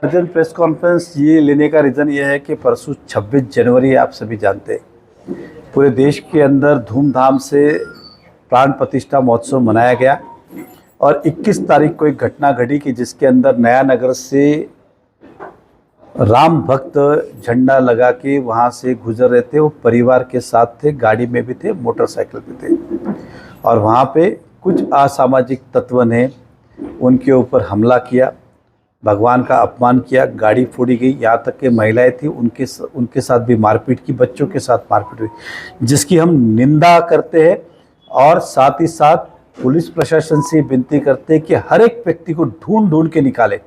Urgent press conference ये लेने का रीज़न ये है कि परसों 26 जनवरी आप सभी जानते हैं पूरे देश के अंदर धूमधाम से प्राण प्रतिष्ठा महोत्सव मनाया गया और 21 तारीख को एक घटना घटी कि जिसके अंदर नया नगर से राम भक्त झंडा लगा के वहाँ से गुजर रहे थे। वो परिवार के साथ थे, गाड़ी में भी थे, मोटरसाइकिल पे थे और वहाँ पे कुछ असामाजिक तत्व ने उनके ऊपर हमला किया, भगवान का अपमान किया, गाड़ी फोड़ी गई, यहाँ तक कि महिलाएं थी उनके साथ भी मारपीट की, बच्चों के साथ मारपीट हुई, जिसकी हम निंदा करते हैं और साथ ही साथ पुलिस प्रशासन से विनती करते हैं कि हर एक व्यक्ति को ढूंढ ढूंढ के निकाले।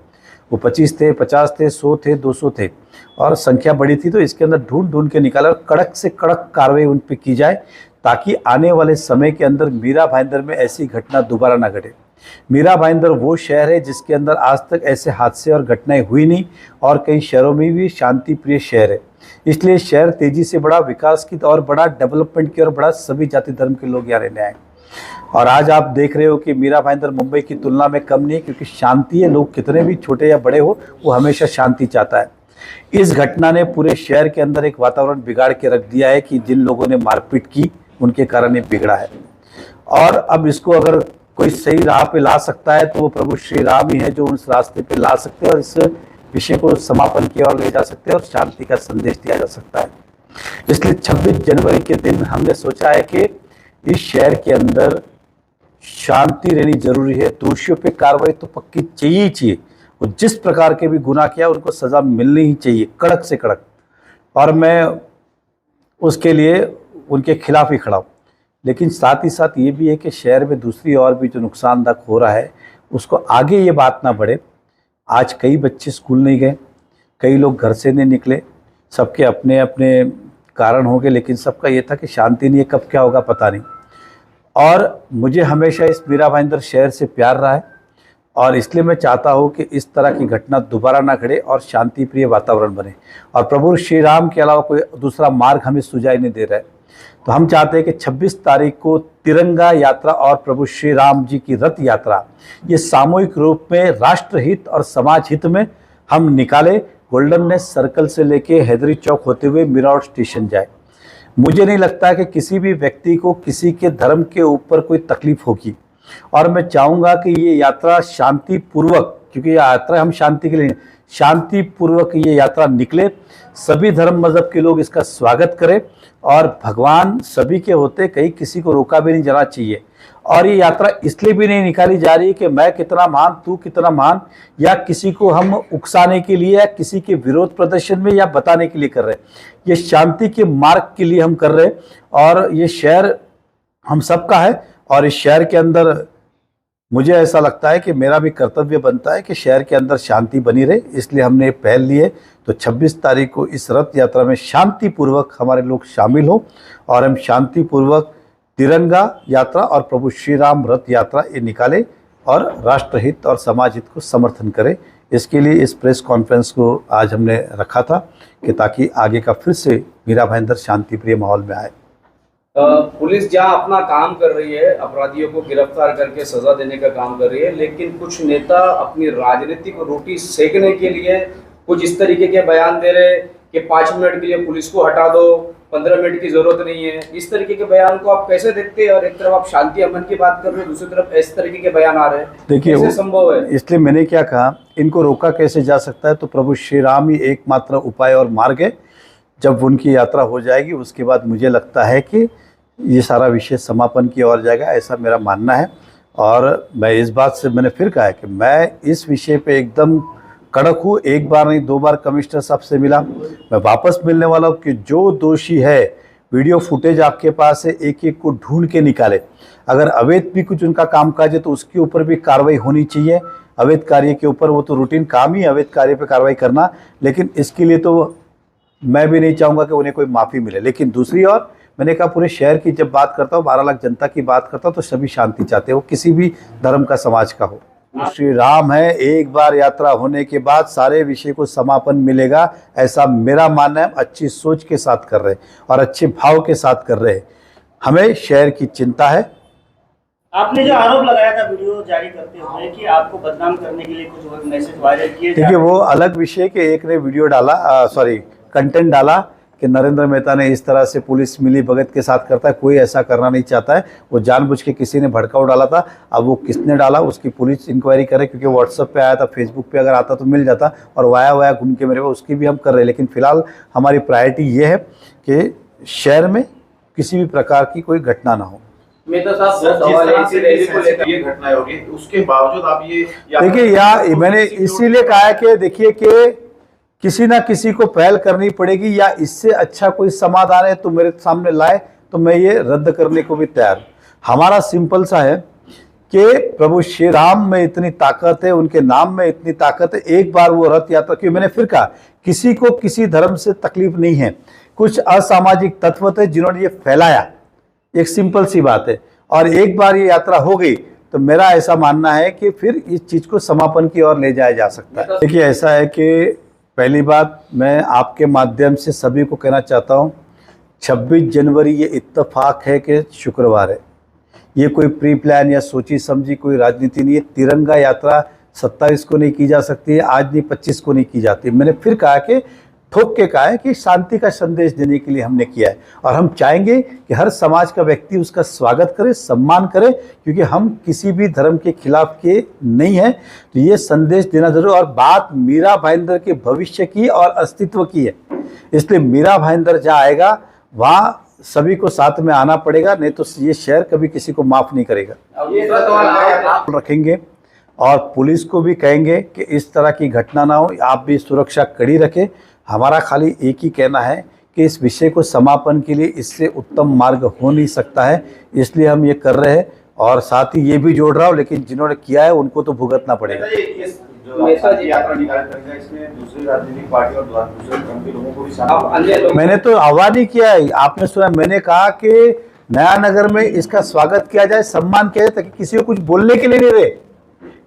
वो 25 थे, 50 थे, 100 थे, 200 थे और संख्या बड़ी थी, तो इसके अंदर ढूंढ ढूंढ के निकाले और कड़क से कड़क कार्रवाई उन पर की जाए ताकि आने वाले समय के अंदर मीरा भाईंदर में ऐसी घटना दोबारा ना घटे। मीरा भाईंदर वो शहर है जिसके अंदर आज तक ऐसे हादसे और घटनाएं हुई नहीं और कई शहरों में भी शांति प्रिय शहर है, इसलिए शहर तेजी से बड़ा विकास की और बड़ा डेवलपमेंट की और बड़ा सभी जाति धर्म के लोग यहाँ रहने आए। और आज आप देख रहे हो कि मीरा भाईंदर मुंबई की तुलना में कम नहीं है, क्योंकि शांति है। लोग कितने भी छोटे या बड़े हो वो हमेशा शांति चाहता है। इस घटना ने पूरे शहर के अंदर एक वातावरण बिगाड़ के रख दिया है कि जिन लोगों ने मारपीट की उनके कारण ये बिगड़ा है। और अब इसको अगर कोई सही राह पे ला सकता है तो वो प्रभु श्री राम ही है जो उस रास्ते पे ला सकते हैं और इस विषय को समापन की ओर ले जा सकते हैं और शांति का संदेश दिया जा सकता है। इसलिए 26 जनवरी के दिन हमने सोचा है कि इस शहर के अंदर शांति रहनी जरूरी है। दोषियों पे कार्रवाई तो पक्की चाहिए ही चाहिए, और जिस प्रकार के भी गुनाह किया उनको सजा मिलनी ही चाहिए, कड़क से कड़क। और मैं उसके लिए उनके खिलाफ ही खड़ा हूँ। लेकिन साथ ही साथ ये भी है कि शहर में दूसरी और भी जो नुकसानदायक हो रहा है उसको आगे ये बात ना बढ़े। आज कई बच्चे स्कूल नहीं गए, कई लोग घर से नहीं निकले, सबके अपने अपने कारण हो गए, लेकिन सबका ये था कि शांति नहीं है, कब क्या होगा पता नहीं। और मुझे हमेशा इस मीरा भाईंदर शहर से प्यार रहा है और इसलिए मैं चाहता हूँ कि इस तरह की घटना दोबारा ना घटे और शांति प्रिय वातावरण बने। और प्रभु श्री राम के अलावा कोई दूसरा मार्ग हमें सुझाई नहीं दे रहा है। तो हम चाहते हैं कि 26 तारीख को तिरंगा यात्रा और प्रभु श्री राम जी की रथ यात्रा ये सामूहिक रूप में राष्ट्र हित और समाज हित में हम निकाले। गोल्डन नेस सर्कल से लेके हैदरी चौक होते हुए मीरा रोड स्टेशन जाए। मुझे नहीं लगता कि किसी भी व्यक्ति को किसी के धर्म के ऊपर कोई तकलीफ होगी और मैं चाहूँगा कि ये यात्रा शांति पूर्वक, क्योंकि ये यात्रा हम शांति के लिए, शांति पूर्वक ये यात्रा निकले, सभी धर्म मजहब के लोग इसका स्वागत करें और भगवान सभी के होते, कहीं किसी को रोका भी नहीं जाना चाहिए। और ये यात्रा इसलिए भी नहीं निकाली जा रही कि मैं कितना महान, तू कितना महान, या किसी को हम उकसाने के लिए या किसी के विरोध प्रदर्शन में या बताने के लिए कर रहे हैं। ये शांति के मार्ग के लिए हम कर रहे हैं और ये शहर हम सबका है। और इस शहर के अंदर मुझे ऐसा लगता है कि मेरा भी कर्तव्य बनता है कि शहर के अंदर शांति बनी रहे, इसलिए हमने पहल ली है। तो 26 तारीख को इस रथ यात्रा में शांतिपूर्वक हमारे लोग शामिल हो और हम शांतिपूर्वक तिरंगा यात्रा और प्रभु श्री राम रथ यात्रा ये निकाले और राष्ट्रहित और समाज हित को समर्थन करें। इसके लिए इस प्रेस कॉन्फ्रेंस को आज हमने रखा था कि ताकि आगे का फिर से मीरा भाईंदर शांति प्रिय माहौल में आए। पुलिस जहां अपना काम कर रही है, अपराधियों को गिरफ्तार करके सजा देने का काम कर रही है, लेकिन कुछ नेता अपनी राजनीतिक रोटी सेकने के लिए कुछ इस तरीके के बयान दे रहे कि 5 मिनट के लिए पुलिस को हटा दो, 15 मिनट की जरूरत नहीं है। इस तरीके के बयान को आप कैसे देखते हैं? और एक तरफ आप शांति अमन की बात कर रहे हैं, दूसरी तरफ इस तरीके के बयान आ रहे हैं, देखिए कैसे संभव है? इसलिए मैंने क्या कहा, इनको रोका कैसे जा सकता है? तो प्रभु श्री राम ही एकमात्र उपाय और मार्ग है। जब उनकी यात्रा हो जाएगी उसके बाद मुझे लगता है कि ये सारा विषय समापन की ओर जाएगा, ऐसा मेरा मानना है। और मैं इस बात से मैंने फिर कहा है कि मैं इस विषय पे एकदम कड़क हूँ। एक बार नहीं 2 बार कमिश्नर साहब से मिला, मैं वापस मिलने वाला हूँ कि जो दोषी है, वीडियो फुटेज आपके पास है, एक एक को ढूंढ के निकाले। अगर अवैध भी कुछ उनका कामकाज है तो उसके ऊपर भी कार्रवाई होनी चाहिए। अवैध कार्य के ऊपर वो तो रूटीन काम ही अवैध कार्य पर कार्रवाई करना, लेकिन इसके लिए तो मैं भी नहीं चाहूँगा कि उन्हें कोई माफ़ी मिले। लेकिन दूसरी ओर मैंने कहा पूरे शहर की जब बात करता हूँ, 12 लाख जनता की बात करता हूँ, तो सभी शांति चाहते हो, किसी भी धर्म का समाज का हो। श्री राम है, एक बार यात्रा होने के बाद सारे विषय को समापन मिलेगा, ऐसा मेरा मानना है। अच्छी सोच के साथ कर रहे हैं और अच्छे भाव के साथ कर रहे हैं। हमें शहर की चिंता है, आपने जो आरोप लगाया था वीडियो जारी करते हुए कि आपको बदनाम करने के लिए कुछ मैसेज वायरल किए जा देखिए वो अलग विषय के एक ने वीडियो डाला कंटेंट डाला कि नरेंद्र मेहता ने इस तरह से पुलिस मिली भगत के साथ करता है। कोई ऐसा करना नहीं चाहता है, वो जानबूझ के किसी ने भड़काऊ डाला था। अब वो किसने डाला उसकी पुलिस इंक्वायरी करे, क्योंकि व्हाट्सएप पे आया था, फेसबुक पे अगर आता तो मिल जाता और वाया घूम के मेरे को उसकी भी हम कर रहे हैं। लेकिन फिलहाल हमारी प्रायोरिटी ये है कि शहर में किसी भी प्रकार की कोई घटना ना हो। मेहता साहब सवाल है इसी रैली को लेकर ये घटनाएं होगी, उसके बावजूद आप ये देखिए या मैंने इसीलिए कहा है कि देखिए कि किसी ना किसी को पहल करनी पड़ेगी, या इससे अच्छा कोई समाधान है तो मेरे सामने लाए तो मैं ये रद्द करने को भी तैयार हूं। हमारा सिंपल सा है कि प्रभु श्री राम में इतनी ताकत है, उनके नाम में इतनी ताकत है। एक बार वो रथ यात्रा, क्योंकि मैंने फिर कहा किसी को किसी धर्म से तकलीफ नहीं है, कुछ असामाजिक तत्व थे जिन्होंने ये फैलाया, एक सिंपल सी बात है। और एक बार ये यात्रा हो गई तो मेरा ऐसा मानना है कि फिर इस चीज को समापन की ओर ले जाया जा सकता है। देखिए ऐसा है कि पहली बात मैं आपके माध्यम से सभी को कहना चाहता हूँ, 26 जनवरी ये इत्तेफाक है कि शुक्रवार है। ये कोई प्री प्लान या सोची समझी कोई राजनीति नहीं है। तिरंगा यात्रा 27 को नहीं की जा सकती है, आज नहीं 25 को नहीं की जाती। मैंने फिर कहा कि ठोक के कहा है कि शांति का संदेश देने के लिए हमने किया है, और हम चाहेंगे कि हर समाज का व्यक्ति उसका स्वागत करे, सम्मान करे, क्योंकि हम किसी भी धर्म के खिलाफ के नहीं हैं। तो ये संदेश देना जरूर। और बात मीरा भाईंदर के भविष्य की और अस्तित्व की है, इसलिए मीरा भाईंदर जहाँ आएगा वहाँ सभी को साथ में आना पड़ेगा, नहीं तो ये शहर कभी किसी को माफ नहीं करेगा। ये सवाल रखेंगे और पुलिस को भी कहेंगे कि इस तरह की घटना ना हो, आप भी सुरक्षा कड़ी रखें। हमारा खाली एक ही कहना है कि इस विषय को समापन के लिए इससे उत्तम मार्ग हो नहीं सकता है, इसलिए हम ये कर रहे हैं। और साथ ही ये भी जोड़ रहा हूँ, लेकिन जिन्होंने किया है उनको तो भुगतना पड़ेगा। यात्रा निकाला करेगा, इसमें दूसरी राजनीतिक पार्टी और दूसरे धर्म के लोगों को भी शामिल। मैंने तो आह्वान ही किया है, आपने सुना, मैंने कहा कि नया नगर में इसका स्वागत किया जाए, सम्मान किया जाए, ताकि किसी को कुछ बोलने के लिए नहीं रहे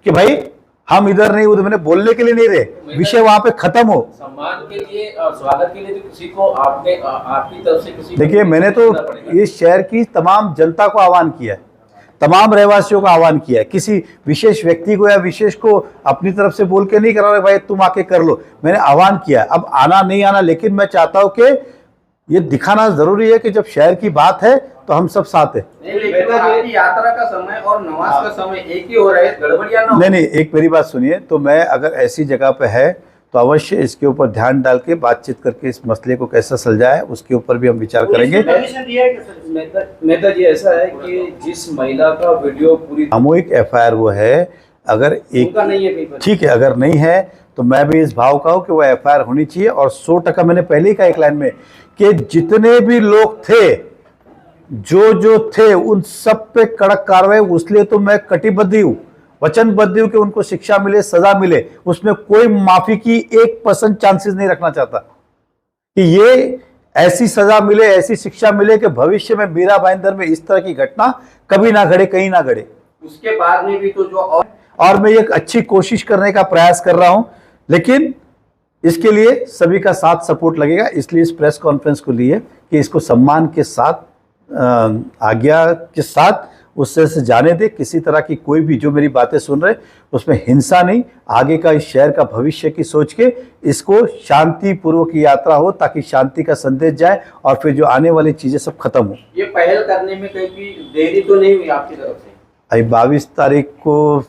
कि भाई हम इधर नहीं उधर, मैंने बोलने के लिए नहीं रहे, विषय वहां पे खत्म हो। सम्मान के लिए और स्वागत के लिए तो किसी को आपकी तरफ से किसी देखिए मैंने तो इस शहर की तमाम जनता को आह्वान किया है, तमाम रहवासियों को आह्वान किया है, किसी विशेष व्यक्ति को या विशेष को अपनी तरफ से बोल के नहीं करा रहा भाई तुम आके कर लो, मैंने आह्वान किया है। अब आना नहीं आना, लेकिन मैं चाहता हूं कि ये दिखाना जरूरी है कि जब शहर की बात है तो हम सब साथ हैं। आपकी यात्रा का समय और नमाज का समय एक ही हो रहा है, गड़बड़िया ना हो। नहीं, एक मेरी बात सुनिए, तो मैं अगर ऐसी जगह पे है तो अवश्य इसके ऊपर ध्यान डाल के बातचीत करके इस मसले को कैसा सुलझाया है उसके ऊपर भी हम विचार करेंगे। नेता जी ऐसा है कि जिस महिला का वीडियो पूरी सामूहिक FIR वो है, अगर एक नहीं है, ठीक है, अगर नहीं है तो मैं भी इस भाव का हूँ कि वो FIR होनी चाहिए। और 100% मैंने पहले ही कहा एक लाइन में कि जितने भी लोग थे जो थे उन सब पे कड़क कार्रवाई, उसलिए तो मैं कटिबद्ध हूँ, वचनबद्ध हूँ कि उनको शिक्षा मिले, सजा मिले, उसमें कोई माफी की 1% चांसेस नहीं रखना चाहता कि ये ऐसी सजा मिले, ऐसी शिक्षा मिले कि भविष्य में मीरा भाईंदर में इस तरह की घटना कभी ना घड़े, कहीं ना घड़े। उसके बाद में भी तो जो और मैं एक अच्छी कोशिश करने का प्रयास कर रहा हूं, लेकिन इसके लिए सभी का साथ सपोर्ट लगेगा। इसलिए इस प्रेस कॉन्फ्रेंस को लिए कि इसको सम्मान के साथ, आज्ञा के साथ उससे से जाने दे। किसी तरह की कोई भी जो मेरी बातें सुन रहे उसमें हिंसा नहीं, आगे का इस शहर का भविष्य की सोच के इसको शांतिपूर्वक यात्रा हो, ताकि शांति का संदेश जाए और फिर जो आने वाली चीजें सब खत्म हो। ये पहल करने में कहीं भी देरी तो नहीं हुई आपकी तरफ से? अभी 22 तारीख को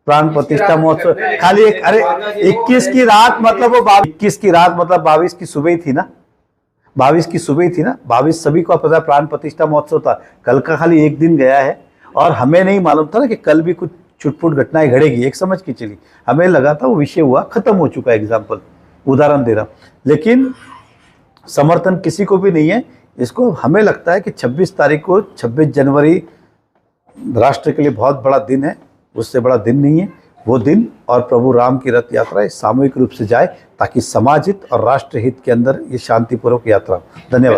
प्राण प्रतिष्ठा महोत्सव, खाली एक, अरे 21 की रात मतलब वो 21 की रात मतलब 22 की सुबह ही थी ना, 22 की सुबह ही थी ना। 22 सभी को पता प्राण प्रतिष्ठा महोत्सव था, कल का खाली एक दिन गया है। और हमें नहीं मालूम था ना कि कल भी कुछ छुटपुट घटनाएं घड़ेगी, एक समझ के चली, हमें लगा था वो विषय हुआ खत्म हो चुका है। एग्जाम्पल उदाहरण दे रहा हूं, लेकिन समर्थन किसी को भी नहीं है इसको। हमें लगता है कि 26 तारीख को 26 जनवरी राष्ट्र के लिए बहुत बड़ा दिन है, उससे बड़ा दिन नहीं है वो दिन। और प्रभु राम की रथ यात्रा सामूहिक रूप से जाए, ताकि समाज हित और राष्ट्र हित के अंदर ये शांतिपूर्वक यात्रा। धन्यवाद।